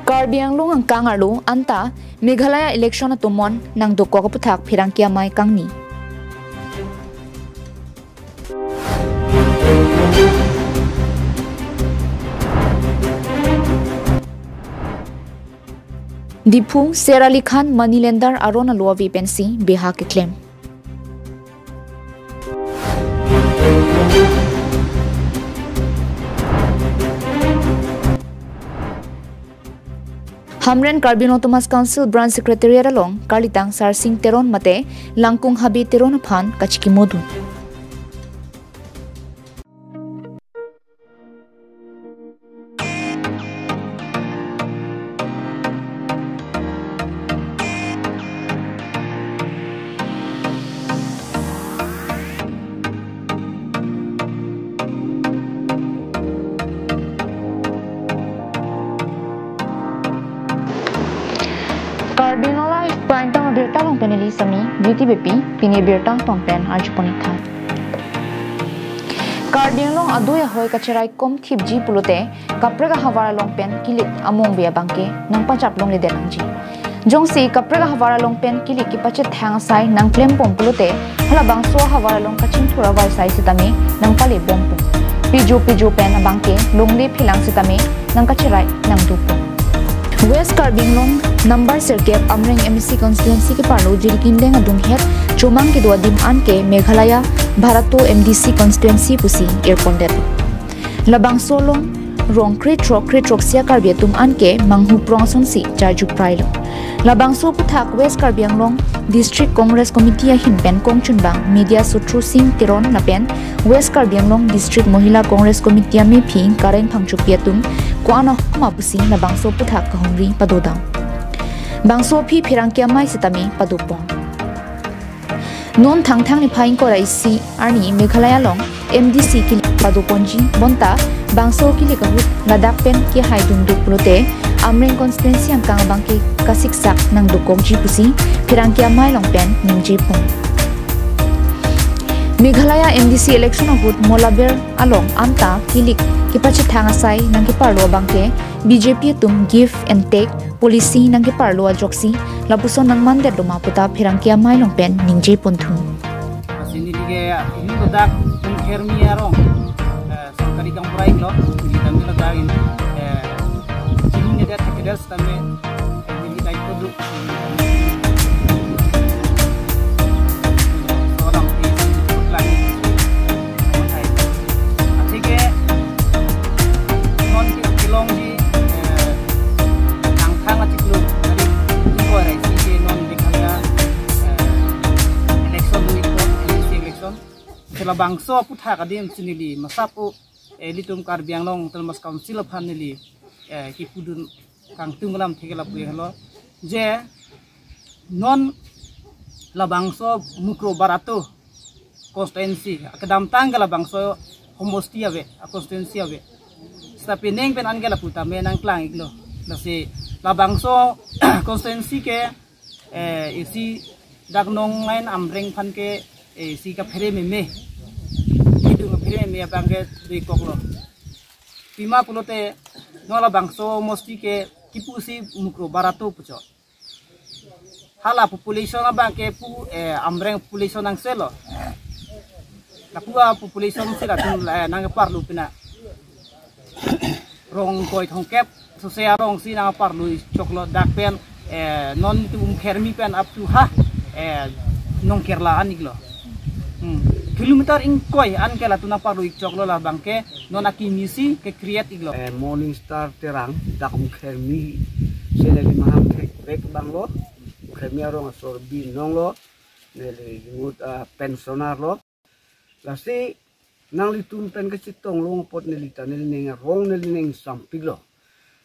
Karbi Anglong ang kangarlo anta Meghalaya election na tumon nang dukwa kaputhak phirang kiamay kangni. Dipu Serali Khan moneylender arona luavi pensi beha ke claim. Hamren Karbi Autonomous Council Branch Secretariat along Karlitang Sarsing Teron Mate Langkung Habi Teron Phan Kachiki Modu. Cardinal Paintang Berta Long Peneli Sami, Beauty Bepi, Pini Berta Tompen, Arjuponita. Cardinal Adoya Hoy Kacherai Kom Tip G Pulute, Caprega Havara Long Pen, Kilik Among Bia Banke, Nang Pachap Long Lidenangji. Jongsi Caprega Havara Long Pen, Kilik Kipachet Hang Sai, Nang Klem Pom Pulute, Halabang Sua Havara Long Kachin Turawai Sai Sitami, Nang Pali Bompu. Piju Pen Abanke, Longli Pilang Sitami, Nang Kacherai, Nang Dupo. West Karbi Anglong number circuit Amreng MC constituency ke parlo jirikindeng adung het chomang ke dua dim an ke Meghalaya Bharato MDC constituency pusi airport labang solong rong kritrok sia Karbi tum an ke manghu prongson si charju prailo labang so puthak West Karbi Anglong district congress committee a hinpen kongchunbang media sutru sing tiron napen West Karbi Anglong district mohila congress committee a me phing kareng phangchu piatum Kuana mapusi na bangso puthak kahongri padodang. Bangso phi phirang kiamai sitami padupong. Non thang ni phaing ko raisi arni Meghalaya long MDC ki paduponji bonta bangso ki lekahut ladak pen ki haidung dukprote Amreng constituency ang kang bangki kasiksak nang dukongji pusi phirang kiamai long pen ningji pong. Meghalaya MDC election ahut molaber along anta kilik Kipachi Thangasai nang kiparlo bangke BJP tum give and take policy nang kiparlo ajoksi lapuson nang mandet duma puta phirang kia mai longpen ningje punthung sini dige ini bedak kermi arong sarkari kampurai lo di tamil dagin sini neda tekedel stame ini kai kodu Bangso puthak adim sinili masapu litum Karbi Anglong Autonomous Council phanili ki pudun kang tunglam thekela pui halo je non labangso mukro barato constituency akadam tangala bangso homosti ave constituency ave tapi neng pen angela puta menang klang iglo nasi labangso constituency ke isi dagnong ngain amreng phan ke si ka phere me bangke di koklo pima pulote nola bangso mosti ke kipusi mukro barato pucho hala population bangke pu amreng population ang selo napua population sila tung nang parlu pina rong koi thongkep so se rong si nang parlu choklo dakpen non tum kermi pen up to ha nong kerla aniglo kilometer ingkoy an kela tuna paru ikchoklo la bangke non akimisi ke create iglo morning star terang dakum khermi sele maham rek banglo khermi arong sorbi nonglo nele ngut pensionar lo lasi nang litun pen ke chitong long pot nelita neng rong neng sampiglo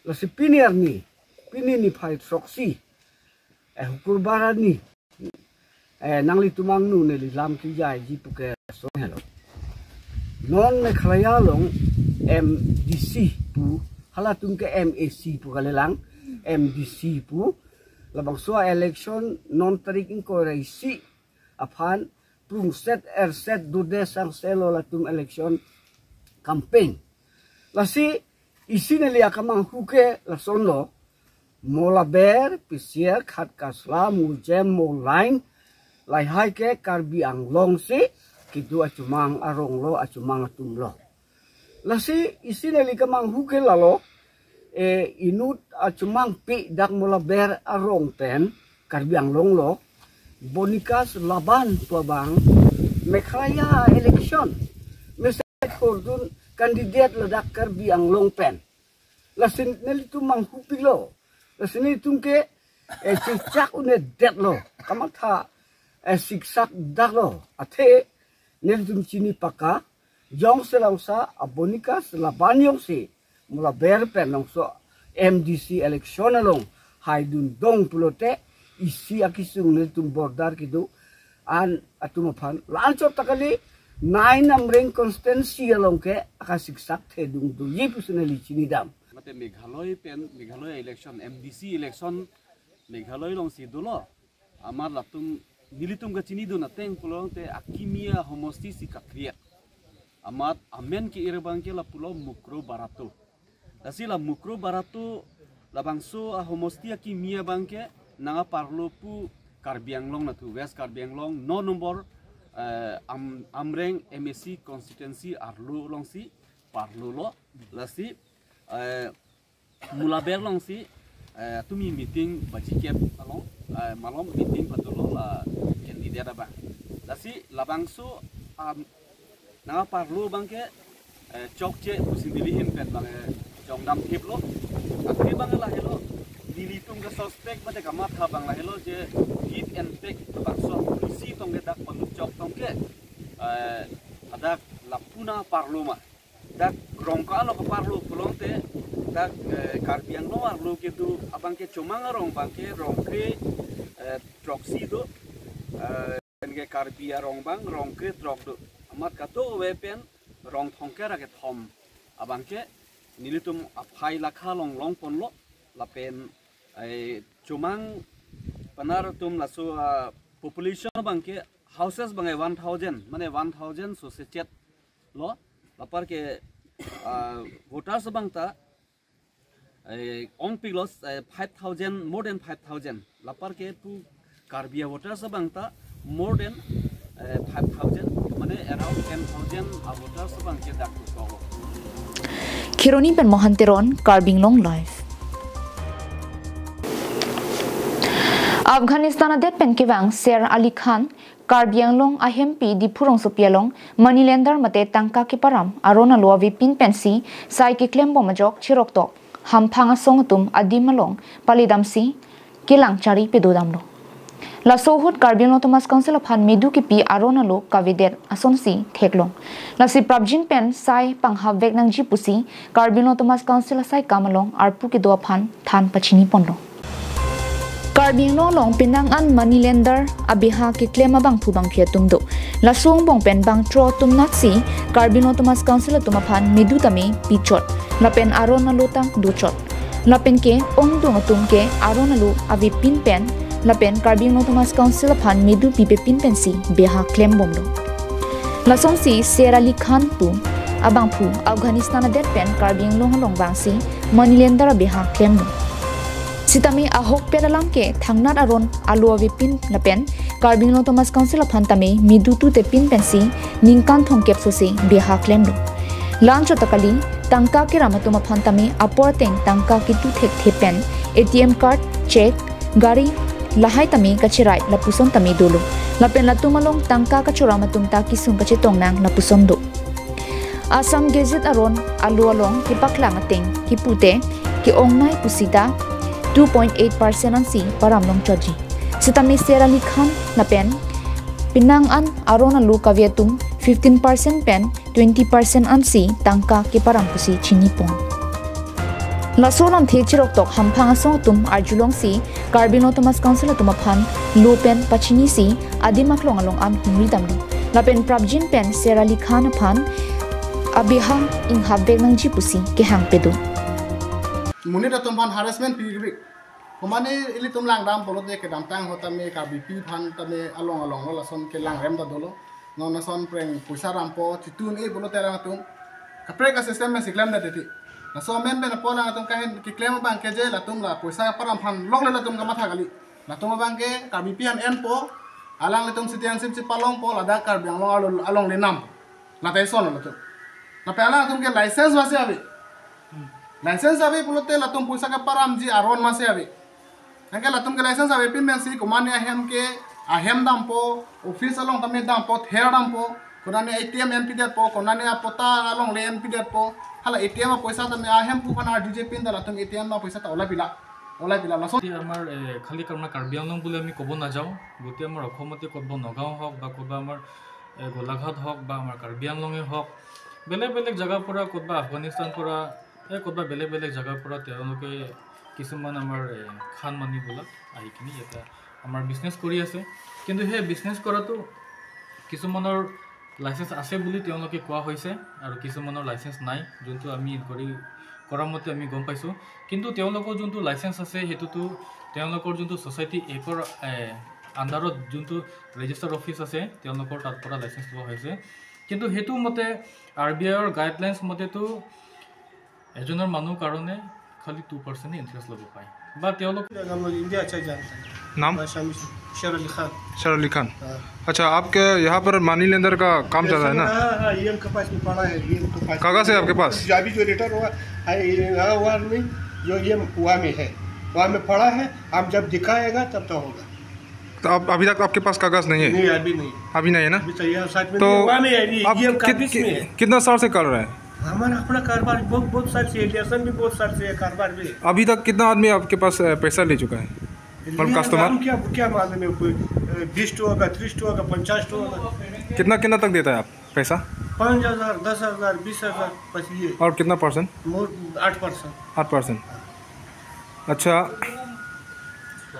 lasi piniar ni pini phai troksi hukur barani nang litumang nu neli lam ki jai ji puke so hello non Meghalaya long MDC pu halatung ke MAC pu kalelang MDC pu labang so election non tarik in ko raisi aphan prung set set dude sang selo latum election campaign lasi isineli akamang huke la sonlo mola ber pisier khat kasla mujem mo line lai hai ke Karbi Anglong si kidu acumang arong lo acumang atumlo lasi isineli kamang huke lalo inut acumang pi dak mola ber arong pen Karbi Anglong lo bonikas laban tua bang mekhaya election mesek kordun kandidat ledak Karbi Anglong pen lasin neli tu mang hupilo lasin neli tungke cicak une det lo kamatha siksak dak lo athe neli tum chini paka jong selangsa abonikas laban yong si mula ber pen longso MDC election along haidun dong pulote isi akisung nel tum bordar kidu an atumaphan lanchop takali 9 amreng constancy along ke akasik sak thedung du yipusuneli chinidam mate meghalaya election MDC election meghalaya long sidulo amar latum nilitum ga chinidu nateng pulong te akimia homosti sikakriat amat amen ki irebang ke la pulo mukro baratu dasila mukro baratu labangso a homosti akimia bangke nanga parlo pu Karbi Anglong na tu West Karbi Anglong no nomor amreng MSC constituency arlo long si parlo lo lasi mula ber long si tumi meeting bajikep along malom meeting patulo la candidate ba lasi labangso nanga parlo bangke chokche pusindilihin pen bang jongdam tip lo akri bang la helo dilitung ke suspek pada kamat habang lah hello je give and take bakso polisi tong ke dak penucok tong ke ada lapuna parloma dak rongka lo ke parlo pulong te dak Karbi Anglong arlo ke tu abang ke cuma ngarong bang ke rongke troksi tu ke Karbi arong bang rongke trok tu amat kato wepen rong thongke raket thom abang ke nilitum apai lakha long pon lo lapen cumang panar tum lasu population bangke houses bangai 1000 mane 1000 society lo lapar ke voters bangta ong piglos 5000 more than 5000 lapar ke pu Karbi voters bangta more than 5000 mane around 10000 voters bangke dak ko Kironi pen mohanteron Karbi Anglong live Afghanistan adet pen kewang Ser Ali Khan Karbi Anglong ahempi di purong sopialong Moneylender mate tangka ki param arona lo vipin pensi sai ki klembo majok chirok tok hamphanga songtum adimalong palidamsi kilang chari pedodamlo la sohut Karbi Anglong Thomas Council of Han medu ki pi arona lo kavidet asonsi theklong la si prabjin pen sai pangha vek nang ji pusi Karbi Anglong Thomas Council sai kamalong arpu ki do phan than pachini ponlo Karbi Anglong long pinang an Moneylender abiha ki claim abang phubang khia tumdo la song bong pen bang tro tum naksi Karbi Anglong Thomas Council tumaphan medu tame pichot la pen arona lo tang duchot la pen ke ong dong tum ke arona lo avi pin pen la pen Karbi Anglong Thomas Council phan medu pipe pin pen si beha claim bomlo la song si Ser Ali Khan pu abang phu Afghanistan adet pen Karbi Anglong long bang si Moneylender beha claim lo Sitami ahok peralam ke thangnat aron alu avipin lapen Karbi Anglong Thomas Council of Hantame midutu te pin pensi ningkan thongkep sosi beha claim lo lancho takali tangka ke ramatuma phantame aporteng tangka ki tu thek thepen ATM card check gari lahai tami kachirai lapuson tami dolo lapen latumalong tangka ka churamatum ta ki sum kache tongnang lapuson do Assam Gazette aron alu along ki paklang ateng ki pute ki ongnai pusita 2.8% an si paramlong choji sitami Ser Ali Khan na pen pinang an arona lu kavietum 15% pen 20% an si tangka ki param pusi chinipon lasonon the chirok tok hamphang song tum arjulong si Karbi Anglong Thomas Council tumaphan lu pen pachini si adimaklong along am humri damlo lapen prabjin pen Ser Ali Khan phan abihang ing habek nang jipusi ke hang pedo Muni da tumpan harassment pigri komane ili tum lang dam polo de ke dam tang hota me Karbi pi phan ta me along lo la son ke lang rem da dolo non nason preng puisa rampo titun bulu terang atung kapre ka sistem me siklem na deti na so men ben pola atung kahen ki klem bang ke je latung la puisa param phan lok le latung ka matha kali latung bang ke Karbi pian en po alang latung sitian sim si palong po lada Karbi Anglong along le nam la tai son latung na pela atung ke license wase abi license abi bulu te latung puisa ka param ji aron mase abi nangke latung ke license abi pin men si kumane ahem ke ahem dampo office along tame dampo ther dampo konane ATM NPD po konane apota along le NPD po hala ATM paisa tame ahem pu kana DJ pin da latung ATM na paisa ta ola bila laso আমাৰ খালি কারণে কার্বি আংলং বলে আমি কব না যাও গোটে আমার অসমতে কব নগাঁও হক বা কবা আমার গোলাঘাট হক বা আমার কার্বি আংলঙে হক বেলেগ বেলেগ জায়গার পৰা কবা আফগানিস্তান পৰা কবা বেলেগ বেলেগ জায়গার পৰা তেওঁলোকে কিছুমান আমাৰ খান মানি বলা আহি কিনি এটা আমাৰ বিজনেস কৰি আছে কিন্তু হে বিজনেস কৰাটো কিছুমানৰ লাইসেন্স আছে বুলি তেওঁলোকে কোৱা হৈছে আৰু কিছুমানৰ লাইসেন্স নাই যোনটো আমি কৰাৰ মতে আমি গম পাইছো কিন্তু তেওঁলোকৰ যোনটো লাইসেন্স আছে হেতুটো তেওঁলোকৰ যোনটো সোসাইটি একৰ আন্ডাৰত যোনটো ৰেজিষ্টাৰ অফিস আছে তেওঁলোকৰ তাত পৰা লাইসেন্স লোৱা হৈছে কিন্তু হেতু মতে আৰবিআইৰ গাইডলাইন্স মতেটো এজনৰ মানুহ কাৰণে খালি 2% ইন্টারেस्ट লব পায় বা তেওঁলোক इंडिया अच्छा जानता है नाम शेर अली खान अच्छा आपके यहाँ पर मनी लेंडर का काम चल रहा है ना हाँ ये के पास में पड़ा है ये के पास कागज है आपके पास अभी जो रिटर्न हुआ हुआ नहीं जो ये हुआ में है वहाँ में पड़ा है आप जब दिखाएगा तब तो होगा तो आप अभी तक आपके पास कागज नहीं है नहीं अभी नहीं है ना अभी तो यहाँ साथ में तो हुआ में है आप ये है कितना साल से कर रहे हैं हमारा अपना कारोबार बहुत साल से रिलेशन भी बहुत साल से है कारोबार भी अभी तक कितना आदमी आपके पास पैसा ले चुका है कस्टमर क्या मालूम है 20 होगा 30 होगा 50 होगा कितना तक देता है आप पैसा 5,000 10,000 20,000 बस ये और कितना %? 8%। अच्छा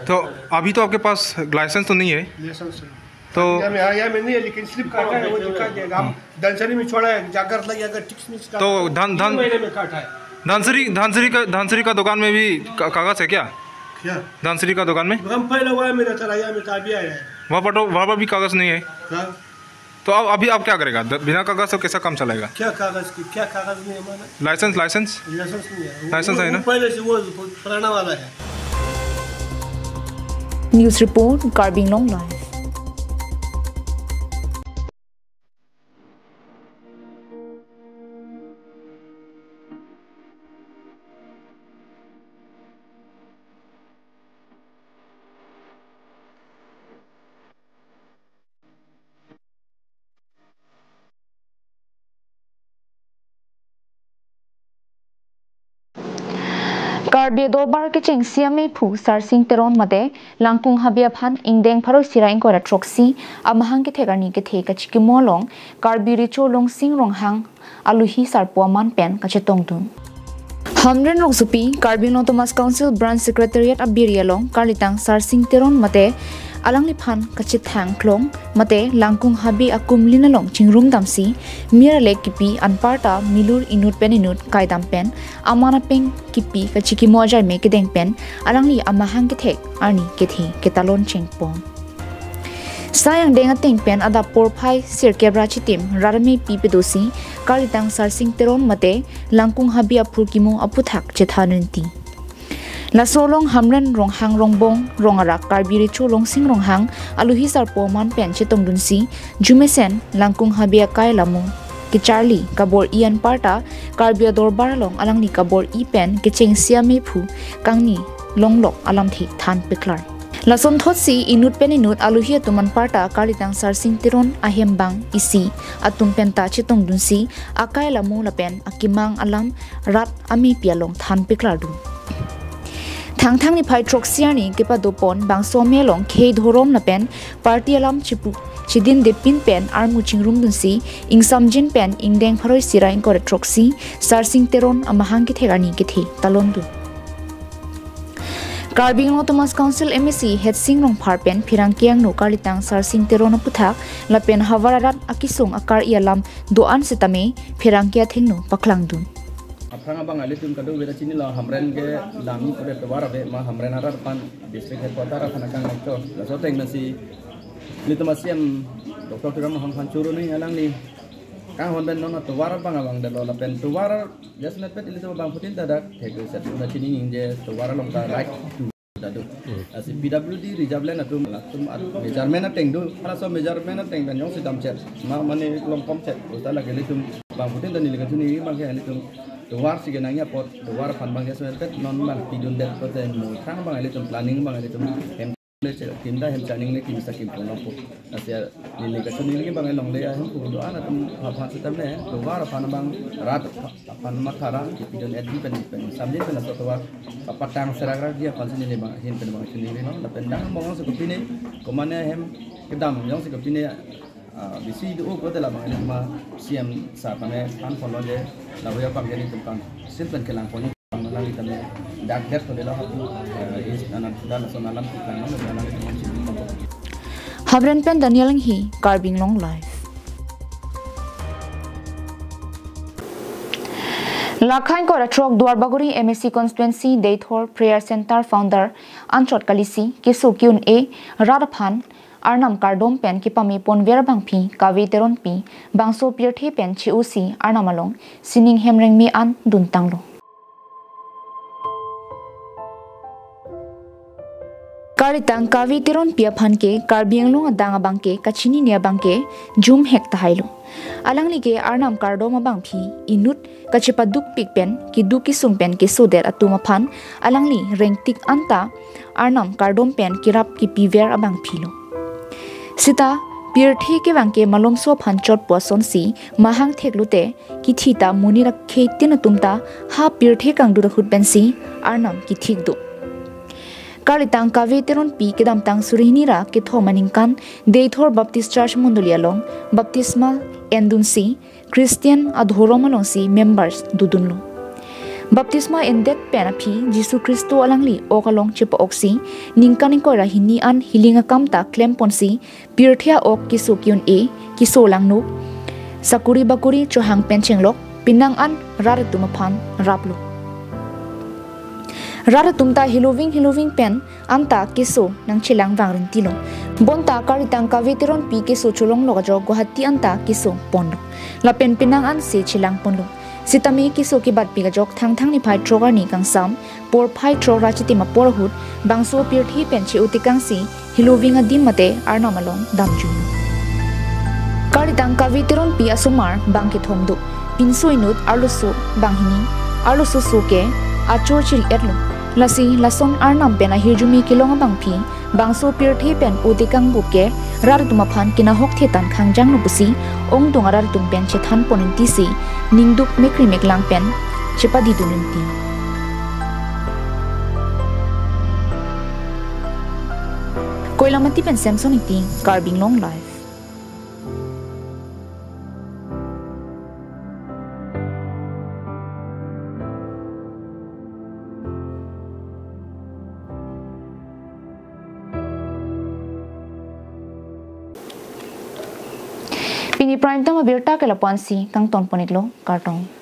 तो अभी तो आपके पास लाइसेंस तो नहीं है लाइसेंस तो यहाँ में नहीं है लेकिन स्लिप काटा है वो दिखा देगा हम धनसरी में छोड़ा है जाकर लगेगा टिक्स तो महीने में काटा है धानसरी का दुकान में भी कागज है क्या क्या धानसरी का दुकान में हम पहले वहाँ में रहता रहा में अभी आया है वहाँ पर भी कागज नहीं है हाँ? तो अब अभी आप क्या करेगा बिना कागज तो कैसा काम चलेगा क्या कागज नहीं है हमारा लाइसेंस नहीं है लाइसेंस है ना पहले से वो पुराना वाला है news report Karbi Anglong live Karbi dobar ke cheng siame phu sarsing teron mate langkung habia phan ingdeng pharo sirain ko ratroksi amahang ke thegani ke theka chikimolong Karbi richo long sing rong hang aluhi sarpo man pen ka chetong dun Hamren Rongsupi Karbi Anglong Thomas Council Branch Secretariat Abirialong Karlitang sarsing teron mate alangli phan kachit thang klong mate langkung habi akum linalong chingrum damsi mirale kipi anparta milur inut pen inut kaidam pen amana peng kipi kachiki mojar me kedeng pen alangli amahang ke thek ani kethi ketalon chengpon sayang denga teng pen ada porphai sir kebra chitim rarme pipedosi kalitang sarsing teron mate langkung habi apur kimo aputhak chethanunti La solong hamren rong hang rong bong rong arak Karbi richo long sing rong hang aluhi sarpo man pen chetong dunsi jumesen langkung habia kai lamu ke Charlie kabor ian parta Karbi dorbar long alangni kabor i pen ke cheng siame phu kangni longlok alam thi than peklar La som thotsi inut pen inut aluhi tuman parta kalitang sarsing tiron ahem bang isi atum penta chetong dunsi akai lamu la pen akimang alam rat ami pialong than peklar du Thang ni phai troxiani kepa dopon bang somelong khei dhorom na pen party alam chipu chidin de pin pen armu chingrum dunsi ingsamjin pen ingdeng pharoi sirain kore troxi sarsing teron amahang ki thegani ki thi talon du Karbi Anglong Thomas Council MSC head sing rong phar pen phirang kiang no kalitang sarsing teron puthak la pen hawararat akisung akar ialam doan setame phirang kia thengno paklang dun Aprang abang alitum kado beda sini lah hamren ke lami kode pewara be mah hamren arar pan district headquarter kana kang nekto la so teng nasi litu masian doktor tu ramah han curu ni alang ni kang hon ben nona tuwar bang abang dalo la pen tuwar jasmet pet itu bang putin tadak thek set na chini je tuwar long ta right dadu asi PWD rijablen atum latum measurement ateng du ala so measurement ateng ben yong sidam chet ma mane long kom chet uta la gele tum bang putin dan ni chini bang ke ali tum tuwar sigenangnya pot tuwar pan bang jasmet pet non bang pidun det ko ten mu kang bang ali tum planning bang ali tum tinda hem chaning le kimsa kim pon po asia lili ka chuni ni bang long le hem ku do ana tum pha sitam ne tuwar pan bang rat pan mathara ki pidun eddi pen samje pen so tuwar patang seragra dia pan sini bang hin pen bang sini ni no la pen dang bang so kupine komane hem kedam yong so kupine bisi do ko de la bang ma cm sa pane pan pon lo je la boya bang ni tum kan simpen kelang pon lagi kami dak det ko de la hatu is anan dal so nalam kan no nalam Habren pen Daniel hi Karbi Anglong live. Lakhain ko ratrok Duarbaguri MSC constituency Deithor Prayer Center founder Anchot Kalisi Kisu Kyun A Radaphan Arnam Kardom pen kipami pon ver bangphi kavi teron pi bangso pirthi pen chi usi Arnamalong sining hemreng mi an duntanglo. Karitang kavi teron pia phan ke Karbi Anglong adang abang ke kachini nia bang ke jum hek tahailu alang ni ke Arnam Kardom abang phi inut kachipa duk pik pen ki duki sung pen ke soder atuma phan alang li rengtik anta Arnam Kardom pen kirap ki piver abang philo sita pirthi ke bang ke malom so phan chot poson si mahang theklute ki thita munira kheitin tumta ha pirthi kang du khut pen si Arnam ki thik du Karitang kavi teron pi kedam tang surihini ra ke thomaningkan Deithor Baptist Church Mundulialong baptismal endunsi Christian adhoromalong si members dudunlo baptisma endet penapi Jisu Kristo alangli okalong chipa oksi ningkaning ko ra hini an hilinga kamta claim ponsi pirthia ok kisu kyun e kiso langnu sakuri bakuri chohang penchenglok pinang an raretumaphan raplo Rara tumta hiloving pen anta kiso nang chilang wangrin tilo bonta karitang kaviteron pi kiso chulong logajo Guwahati anta kiso pondo la pen pinang an se chilang pondo sitami kiso ki bat pi gajok thang ni phai trogar ni kang sam por phai trogra chiti ma por hut bangso pirthi pen chi utikang si hiloving adim mate Arnamalong damju karitang kaviteron pi asumar bangki thomdu pinsoinut arlusu banghini arlusu suke achor chil erlo lasi lasong Arnam pen ahirjumi kilong bangphi bangso pirthi pen udikang buke rar tumaphan kina hok thetan khangjang nubusi ong dongarar tumpen chethan poninti si ningduk mekri meklang pen chepadi dununti koilamati pen Samsung iti Karbi Anglong live. Pini prime time abirta ke lapuan si kang ton poniklo kartong.